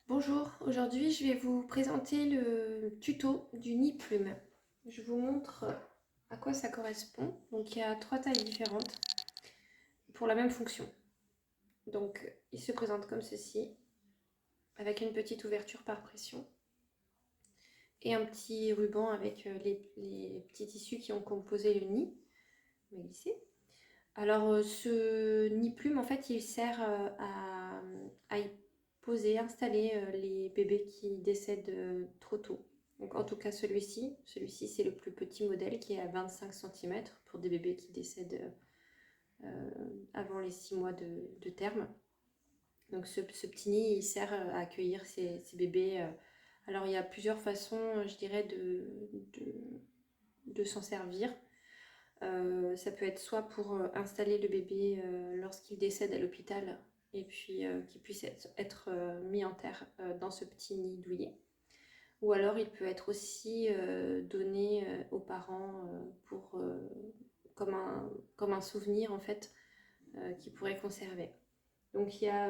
Bonjour, aujourd'hui je vais vous présenter le tuto du nid plume. Je vous montre à quoi ça correspond. Donc il y a 3 tailles différentes pour la même fonction. Donc il se présente comme ceci, avec une petite ouverture par pression et un petit ruban avec les petits tissus qui ont composé le nid. On va glisser. Alors ce nid plume en fait il sert à y poser, installer les bébés qui décèdent trop tôt. Donc en tout cas celui-ci c'est le plus petit modèle qui est à 25 cm pour des bébés qui décèdent avant les 6 mois de terme. Donc ce petit nid il sert à accueillir ces bébés. Alors il y a plusieurs façons je dirais de s'en servir. Ça peut être soit pour installer le bébé lorsqu'il décède à l'hôpital et puis qu'il puisse être mis en terre dans ce petit nid douillet. Ou alors il peut être aussi donné aux parents comme un souvenir en fait qu'ils pourraient conserver. Donc il y a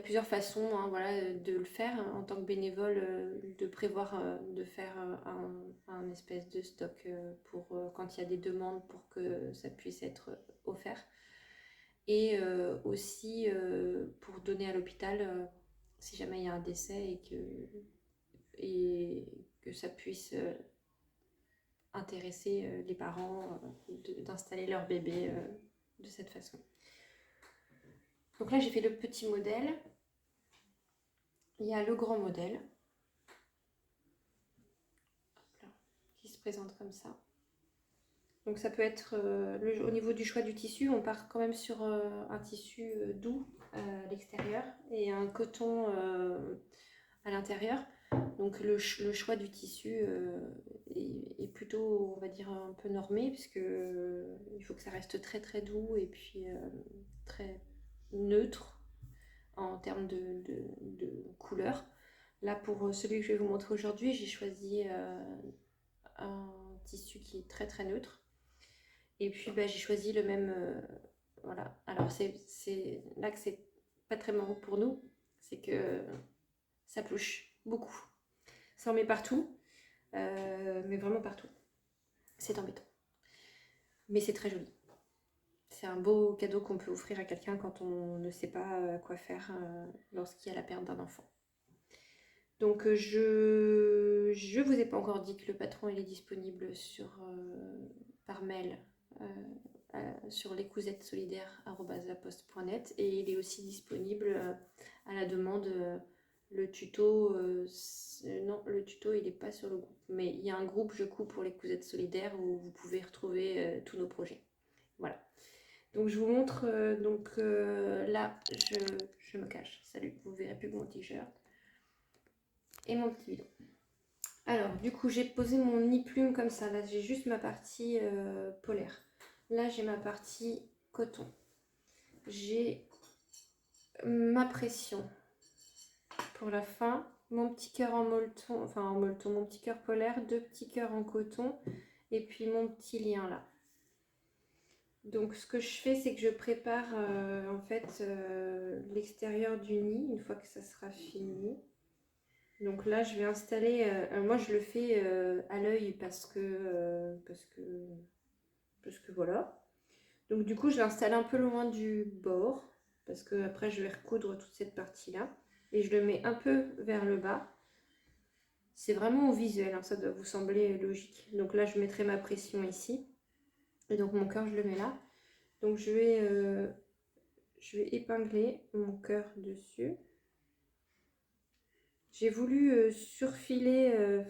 plusieurs façons hein, voilà, de le faire en tant que bénévole, de prévoir de faire un espèce de stock pour quand il y a des demandes pour que ça puisse être offert. Et aussi pour donner à l'hôpital si jamais il y a un décès et que ça puisse intéresser les parents d'installer leur bébé de cette façon. Donc là j'ai fait le petit modèle. Il y a le grand modèle qui se présente comme ça. Donc ça peut être, au niveau du choix du tissu, on part quand même sur un tissu doux à l'extérieur et un coton à l'intérieur. Donc le choix du tissu est plutôt, on va dire, un peu normé puisque il faut que ça reste très très doux et puis très neutre en termes de couleur. Là pour celui que je vais vous montrer aujourd'hui, j'ai choisi un tissu qui est très très neutre. Et puis bah, j'ai choisi le même. Voilà. Alors c'est là que c'est pas très marrant pour nous, c'est que ça plouche beaucoup. Ça en met partout, mais vraiment partout. C'est embêtant. Mais c'est très joli. C'est un beau cadeau qu'on peut offrir à quelqu'un quand on ne sait pas quoi faire lorsqu'il y a la perte d'un enfant. Donc je vous ai pas encore dit que le patron il est disponible par mail sur lescousettesolidaires@laposte.net et il est aussi disponible à la demande le tuto non le tuto il n'est pas sur le groupe mais il y a un groupe je couds pour les cousettes solidaires où vous pouvez retrouver tous nos projets. Voilà, donc je vous montre là je me cache, salut, vous verrez plus que mon t-shirt et mon petit bidon. Alors du coup j'ai posé mon nid plume comme ça, là j'ai juste ma partie polaire. Là, j'ai ma partie coton. J'ai ma pression pour la fin. Mon petit cœur en molleton, enfin en molleton, mon petit cœur polaire, 2 petits cœurs en coton et puis mon petit lien là. Donc ce que je fais, c'est que je prépare en fait l'extérieur du nid une fois que ça sera fini. Donc là, je vais installer. Moi, je le fais à l'œil parce que voilà. Donc du coup, je l'installe un peu loin du bord parce que après je vais recoudre toute cette partie-là et je le mets un peu vers le bas. C'est vraiment au visuel, hein, ça doit vous sembler logique. Donc là, je mettrai ma pression ici et donc mon cœur, je le mets là. Donc je vais épingler mon cœur dessus. J'ai voulu surfiler,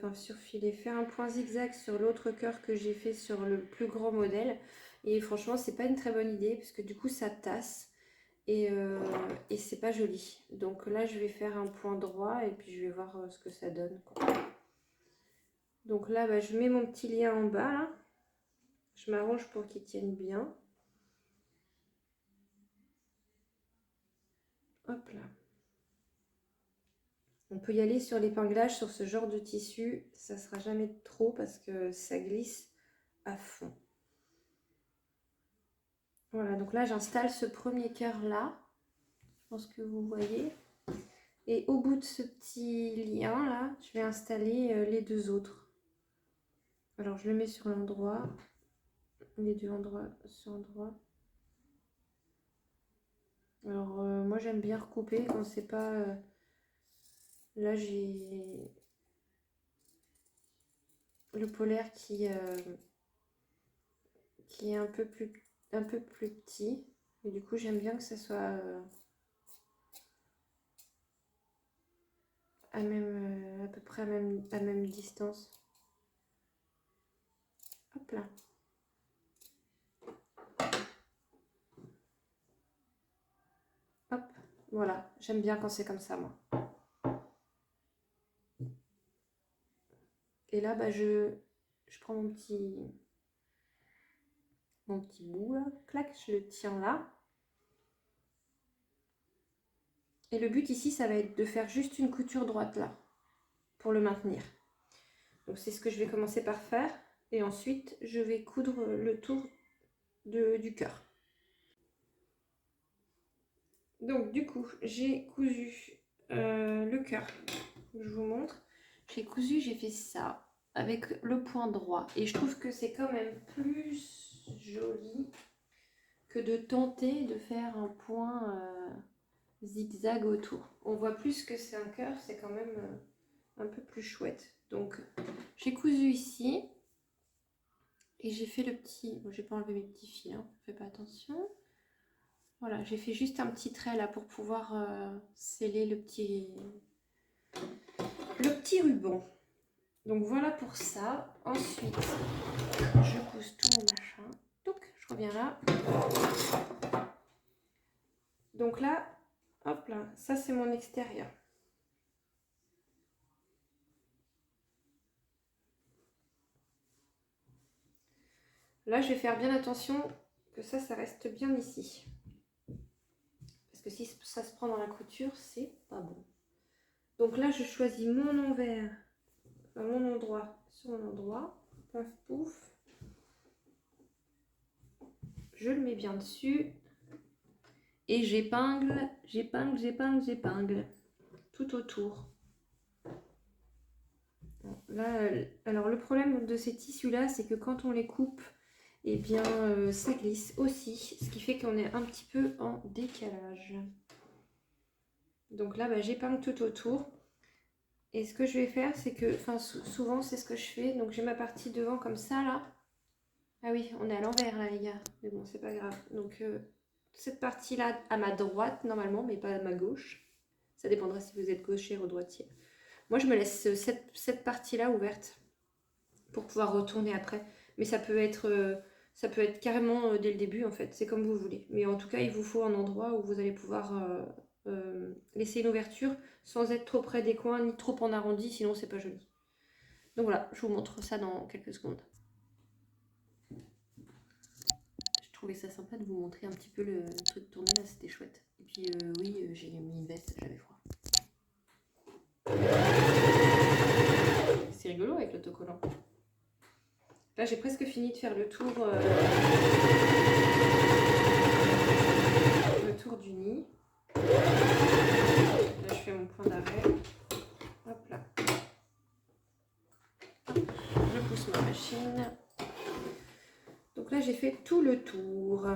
faire un point zigzag sur l'autre cœur que j'ai fait sur le plus grand modèle. Et franchement, c'est pas une très bonne idée parce que du coup, ça tasse. Et c'est pas joli. Donc là, je vais faire un point droit et puis je vais voir ce que ça donne, quoi. Donc là, bah, je mets mon petit lien en bas. Là. Je m'arrange pour qu'il tienne bien. Hop là. On peut y aller sur l'épinglage sur ce genre de tissu. Ça sera jamais trop parce que ça glisse à fond. Voilà, donc là, j'installe ce premier cœur là. Je pense que vous voyez. Et au bout de ce petit lien là, je vais installer les deux autres. Alors je le mets sur l'endroit, les deux endroits sur l'endroit. Alors moi j'aime bien recouper quand c'est pas... Là j'ai le polaire qui est un peu plus petit. Et du coup j'aime bien que ça soit à peu près à même distance. Hop là. Hop, voilà. J'aime bien quand c'est comme ça, moi. Et là, bah, je prends mon petit bout, là. Clac, je le tiens là. Et le but ici, ça va être de faire juste une couture droite là, pour le maintenir. Donc c'est ce que je vais commencer par faire. Et ensuite, je vais coudre le tour du cœur. Donc du coup, j'ai cousu le cœur. Je vous montre. J'ai cousu, j'ai fait ça avec le point droit. Et je trouve que c'est quand même plus joli que de tenter de faire un point zigzag autour. On voit plus que c'est un cœur, c'est quand même un peu plus chouette. Donc j'ai cousu ici et j'ai fait le petit... Bon, j'ai pas enlevé mes petits fils, hein, fais pas attention. Voilà, j'ai fait juste un petit trait là pour pouvoir sceller le petit ruban. Donc voilà pour ça. Ensuite, je pousse tout mon machin. Donc, je reviens là. Donc là, hop là, ça c'est mon extérieur. Là, je vais faire bien attention que ça reste bien ici. Parce que si ça se prend dans la couture, c'est pas bon. Donc là, je choisis mon envers, enfin, mon endroit sur mon endroit. Pouf, pouf. Je le mets bien dessus. Et j'épingle, j'épingle, j'épingle, j'épingle. Tout autour. Là, alors le problème de ces tissus-là, c'est que quand on les coupe, eh bien, ça glisse aussi. Ce qui fait qu'on est un petit peu en décalage. Donc là, bah, j'épingle tout autour. Et ce que je vais faire, c'est que, enfin, souvent, c'est ce que je fais. Donc j'ai ma partie devant comme ça, là. Ah oui, on est à l'envers, là, les gars. Mais bon, c'est pas grave. Donc, cette partie-là, à ma droite, normalement, mais pas à ma gauche. Ça dépendra si vous êtes gaucher ou droitier. Moi, je me laisse cette partie-là ouverte pour pouvoir retourner après. Mais ça peut être carrément dès le début, en fait. C'est comme vous voulez. Mais en tout cas, il vous faut un endroit où vous allez pouvoir laisser une ouverture sans être trop près des coins ni trop en arrondi, sinon c'est pas joli. Donc voilà, je vous montre ça dans quelques secondes. Je trouvais ça sympa de vous montrer un petit peu le truc tourné là, c'était chouette. Et puis oui, j'ai mis une veste, j'avais froid. C'est rigolo avec l'autocollant. Là, j'ai presque fini de faire le tour du nid. Là, je fais mon point d'arrêt. Hop là. Hop, je pousse ma machine. Donc là, j'ai fait tout le tour.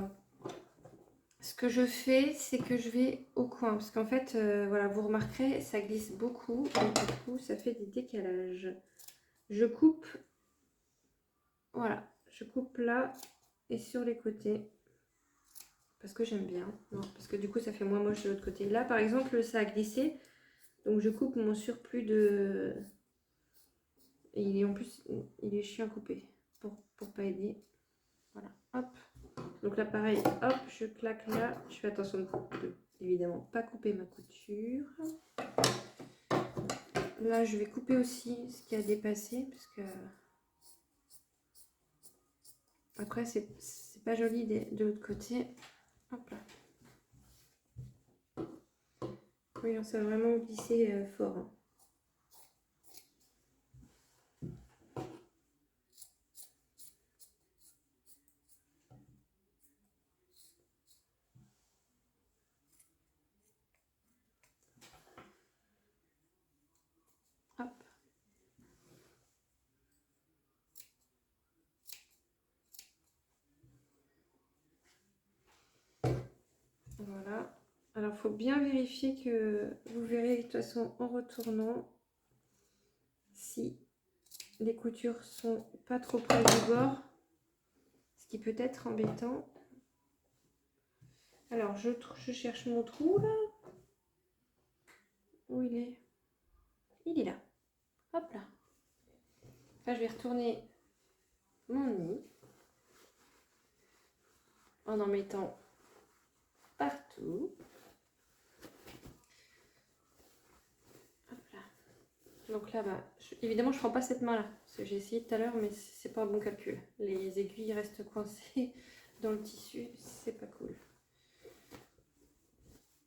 Ce que je fais, c'est que je vais au coin. Parce qu'en fait, voilà, vous remarquerez, ça glisse beaucoup. Et du coup, ça fait des décalages. Je coupe. Voilà. Je coupe là et sur les côtés. Parce que j'aime bien. Non, parce que du coup, ça fait moins moche de l'autre côté. Là, par exemple, ça a glissé. Donc, je coupe mon surplus de... Et il est en plus, il est chiant à couper. Pour pas aider. Voilà. Hop. Donc là, pareil. Hop, je claque là. Je fais attention de évidemment pas couper ma couture. Là, je vais couper aussi ce qui a dépassé. Parce que... Après, c'est pas joli de l'autre côté. Hop là. Oui, ça va vraiment glisser fort. Hein. Alors, il faut bien vérifier que vous verrez de toute façon en retournant si les coutures sont pas trop près du bord, ce qui peut être embêtant. Alors, je cherche mon trou là. Où il est? Il est là. Hop là. Là, je vais retourner mon nid en mettant partout. Hop là. Donc là, bah, évidemment, je ne prends pas cette main-là, parce que j'ai essayé tout à l'heure, mais c'est pas un bon calcul. Les aiguilles restent coincées dans le tissu, c'est pas cool.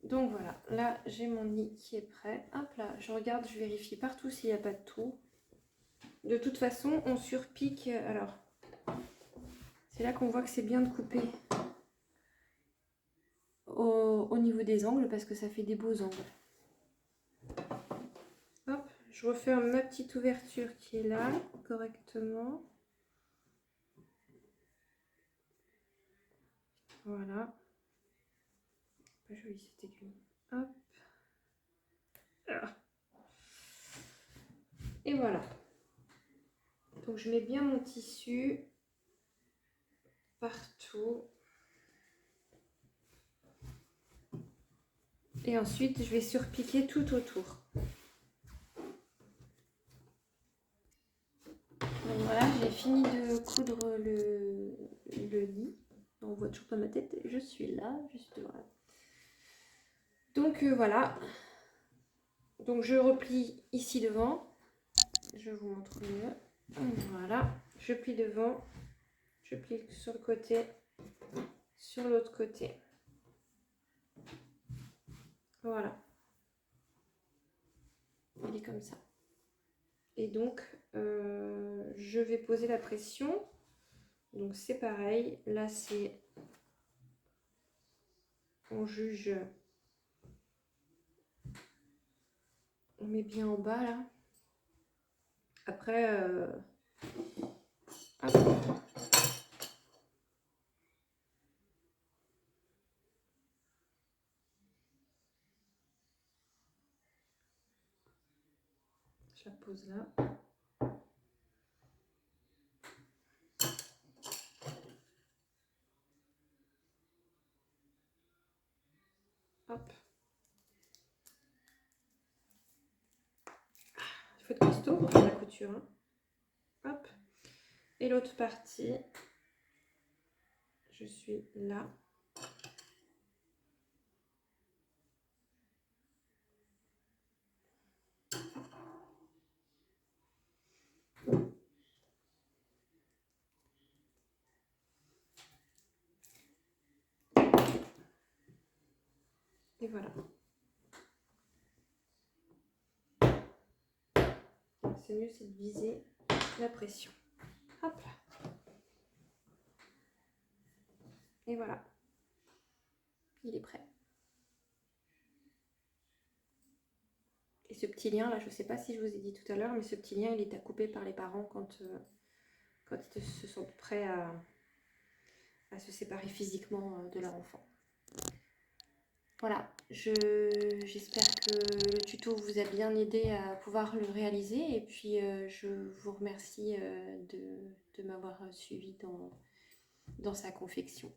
Donc voilà, là j'ai mon nid qui est prêt. Hop là, je regarde, je vérifie partout s'il n'y a pas de trou. De toute façon, on surpique. Alors, c'est là qu'on voit que c'est bien de couper au niveau des angles, parce que ça fait des beaux angles. Hop, je referme ma petite ouverture qui est là, correctement. Voilà. Pas joli cette aiguille. Hop. Ah. Et voilà. Donc je mets bien mon tissu partout. Et ensuite, je vais surpiquer tout autour. Donc voilà, j'ai fini de coudre le lit. On voit toujours pas ma tête. Je suis là, juste voilà. Donc voilà. Donc je replie ici devant. Je vous montre mieux. Voilà. Je plie devant. Je plie sur le côté. Sur l'autre côté. Voilà. Il est comme ça. Et donc, je vais poser la pression. Donc c'est pareil. Là, c'est... On juge... On met bien en bas, là. Après... hop. Je la pose là. Hop. Il faut être costaud pour faire la couture. Hein. Hop. Et l'autre partie, je suis là. Et voilà. C'est mieux, c'est de viser la pression. Hop là. Et voilà. Il est prêt. Et ce petit lien là, je ne sais pas si je vous ai dit tout à l'heure, mais ce petit lien, il est à couper par les parents quand ils se sentent prêts à se séparer physiquement de leur enfant. Voilà, j'espère que le tuto vous a bien aidé à pouvoir le réaliser. Et puis, je vous remercie de m'avoir suivi dans sa confection.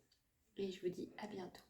Et je vous dis à bientôt.